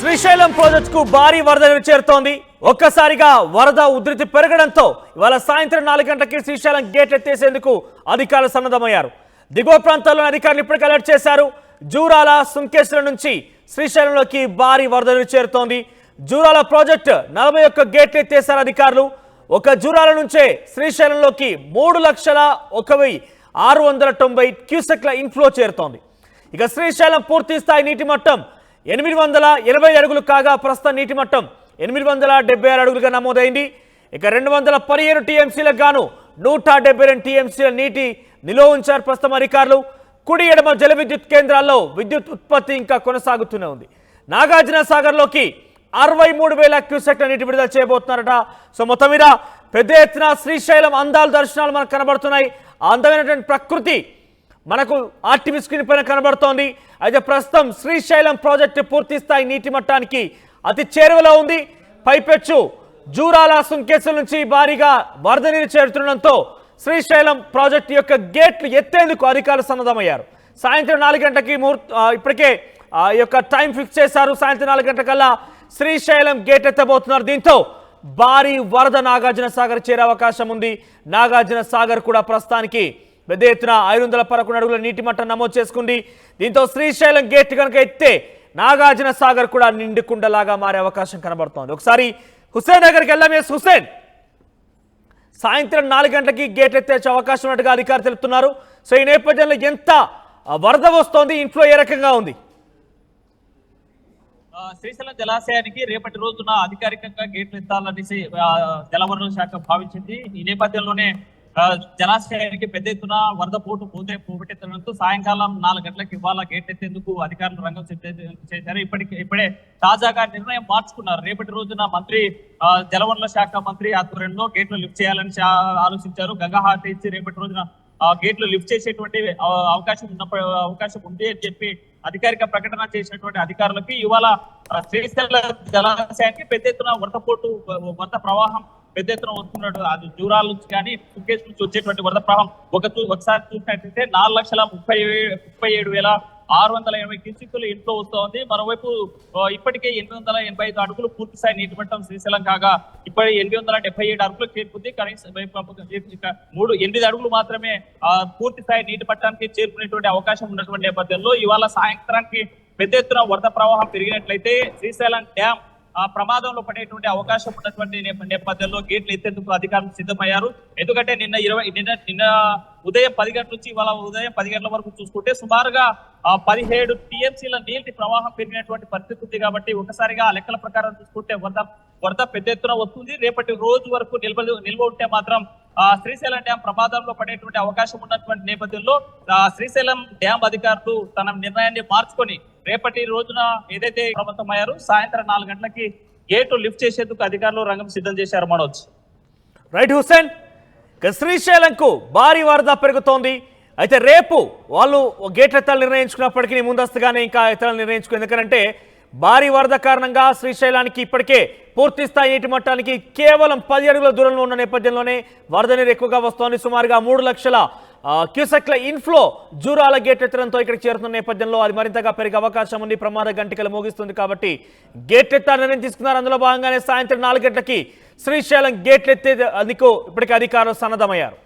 శ్రీశైలం ప్రాజెక్టుకు భారీ వరద నీరు చేరుతోంది. ఒక్కసారిగా వరద ఉధృతి పెరగడంతో ఇవాళ సాయంత్రం 4 గంటలకి శ్రీశైలం గేట్ ఎత్తేసేందుకు అధికారులు సన్నద్ధమయ్యారు. దిగువ ప్రాంతాల్లోని అధికారులు ఇప్పటికే అలర్ట్ చేశారు. జూరాల, సుంకేశ్వరం నుంచి శ్రీశైలంలోకి భారీ వరద నీరు చేరుతోంది. జూరాల ప్రాజెక్టు 41 గేట్లు ఎత్తేశారు అధికారులు. ఒక జూరాల నుంచే శ్రీశైలంలోకి 3,01,690 క్యూసెక్ల ఇన్ఫ్లో చేరుతోంది. ఇక శ్రీశైలం పూర్తి స్థాయి నీటి మట్టం 880 అడుగులు కాగా ప్రస్తుత నీటి మట్టం 876 అడుగులుగా నమోదైంది. ఇక 217 టీఎంసీలకు గాను 172 టీఎంసీల నీటి నిల్వ ఉంచారు ప్రస్తుతం అధికారులు. కుడి ఎడమ జల విద్యుత్ కేంద్రాల్లో విద్యుత్ ఉత్పత్తి ఇంకా కొనసాగుతూనే ఉంది. నాగార్జున సాగర్లోకి 63,000 క్యూసెక్ల నీటి విడుదల చేయబోతున్నారట. సో మొత్తం మీద పెద్ద ఎత్తున శ్రీశైలం అందాల దర్శనాలు మనకు కనబడుతున్నాయి. అందమైనటువంటి ప్రకృతి మనకు ఆర్టీవీ స్క్రీన్ పైన కనబడుతోంది. అయితే ప్రస్తుతం శ్రీశైలం ప్రాజెక్టు పూర్తి స్థాయి నీటి మట్టానికి అతి చేరువలో ఉంది. పైపెచ్చు జూరాల, సుంకేశ్వరం నుంచి భారీగా వరద నీరు చేరుతుండడంతో శ్రీశైలం ప్రాజెక్టు యొక్క గేట్లు ఎత్తేందుకు అధికారులు సన్నద్ధమయ్యారు. సాయంత్రం 4 గంటలకి ఇప్పటికే ఈ యొక్క టైం ఫిక్స్ చేశారు. సాయంత్రం 4 గంటలకల్లా శ్రీశైలం గేట్ ఎత్తబోతున్నారు. దీంతో భారీ వరద నాగార్జున సాగర్ చేరే అవకాశం ఉంది. నాగార్జున సాగర్ కూడా ప్రస్తుతానికి పెద్ద ఎత్తున 511 అడుగుల నీటి మట్టం నమోదు చేసుకుంది. దీంతో శ్రీశైలం గేట్ కనుక ఎత్తే నాగార్జున సాగర్ కూడా నిండుకుండలాగా మారే అవకాశం కనబడుతోంది. ఒకసారి హుస్సేన్ నగర్కి వెళ్దాం. హుస్సేన్, సాయంత్రం 4 గంటలకి గేట్ ఎత్తే అవకాశం ఉన్నట్టుగా అధికారులు తెలుపుతున్నారు. సో ఈ నేపథ్యంలో ఎంత వరద వస్తోంది, ఇన్ఫ్లో ఏ రకంగా ఉంది? శ్రీశైలం జలాశయానికి రేపటి రోజున అధికారికంగా గేట్లు ఎత్తాలనేసి జలవనరుల శాఖ భావించింది. ఈ నేపథ్యంలోనే జలాశయానికి పెద్ద ఎత్తున వరద పోటెత్తడంతో సాయంకాలం 4 గంటలకు ఇవాళ గేట్ ఎత్తేందుకు అధికారులు రంగం చేశారు. ఇప్పుడే తాజాగా నిర్ణయం మార్చుకున్నారు. రేపటి రోజున మంత్రి జలవనరుల శాఖ మంత్రి ఆధ్వర్యంలో గేట్లు లిఫ్ట్ చేయాలని ఆలోచించారు. గంగాహారతి ఇచ్చి రేపటి రోజున గేట్లు లిఫ్ట్ చేసేటువంటి అవకాశం ఉంది అని చెప్పి అధికారిక ప్రకటన చేసినటువంటి అధికారులకి ఇవాళ శ్రీశైల జలాశయానికి పెద్ద ఎత్తున వరద ప్రవాహం పెద్ద ఎత్తున వస్తున్నట్టు అది జూరాల నుంచి కానీ సుంకేశ్ నుంచి వచ్చేటువంటి వరద ప్రవాహం ఒకసారి చూసినట్లయితే 4,37,680 క్యూసెక్కులు ఇంట్లో వస్తోంది. మరోవైపు ఇప్పటికే 885 అడుగులు పూర్తి స్థాయి నీటి మట్టం శ్రీశైలం కాగా ఇప్పటి 877 అడుగులు చేరుకుంది. కనీసం 8 అడుగులు మాత్రమే పూర్తి స్థాయి నీటి మట్టానికి చేరుకునేటువంటి అవకాశం ఉన్నటువంటి నేపథ్యంలో ఇవాళ సాయంత్రానికి పెద్ద ఎత్తున వరద ప్రవాహం పెరిగినట్లయితే శ్రీశైలం డ్యామ్ ప్రమాదంలో పడేటువంటి అవకాశం ఉన్నటువంటి నేపథ్యంలో గేట్లు ఎత్తేందుకు అధికారులు సిద్ధమయ్యారు. ఎందుకంటే నిన్న ఉదయం 10 గంటల నుంచి ఇవాళ ఉదయం 10 గంటల వరకు చూసుకుంటే సుమారుగా 17 టీఎంసీల నీటి ప్రవాహం పెరిగినటువంటి పరిస్థితి ఉంది. కాబట్టి ఒకసారిగా లెక్కల ప్రకారం చూసుకుంటే వరద పెద్ద ఎత్తున వస్తుంది. రేపటి రోజు వరకు నిల్వ ఉంటే మాత్రం శ్రీశైలం డ్యాం ప్రమాదంలో పడేటువంటి అవకాశం ఉన్నటువంటి నేపథ్యంలో శ్రీశైలం డ్యాం అధికారులు తన నిర్ణయాన్ని మార్చుకొని రేపటి రోజున ఏదైతే ప్రమత్తమయ్యారు సాయంత్రం 4 గంటలకి గేటు లిఫ్ట్ చేసేందుకు అధికారులు రంగం సిద్ధం చేశారు. మనోజ్, రైట్ హుస్సేన్. శ్రీశైలంకు భారీ వరద పెరుగుతోంది. అయితే రేపు వాళ్ళు గేట్లు ఎత్తాలు నిర్ణయించుకున్నప్పటికీ ముందస్తుగానే ఇంకా ఎత్తాలని నిర్ణయించుకుని, ఎందుకంటే భారీ వరద కారణంగా శ్రీశైలానికి ఇప్పటికే పూర్తి స్థాయి నీటి మట్టానికి కేవలం 10 అడుగుల దూరంలో ఉన్న నేపథ్యంలోనే వరద నీరు ఎక్కువగా వస్తోంది. సుమారుగా 3 లక్షల క్యూసెక్ల ఇన్ఫ్లో జూరాల గేట్ ఎత్తడంతో ఇక్కడికి చేరుతున్న నేపథ్యంలో అది మరింతగా పెరిగే అవకాశం ఉంది. ప్రమాద గంటికలు మోగిస్తుంది కాబట్టి గేట్ ఎత్తాలని నిర్ణయం తీసుకున్నారు. అందులో భాగంగానే సాయంత్రం 4 గంటలకి శ్రీశైలం గేట్లు ఎత్తేందుకు ఇప్పటికే అధికారులు సన్నద్ధమయ్యారు.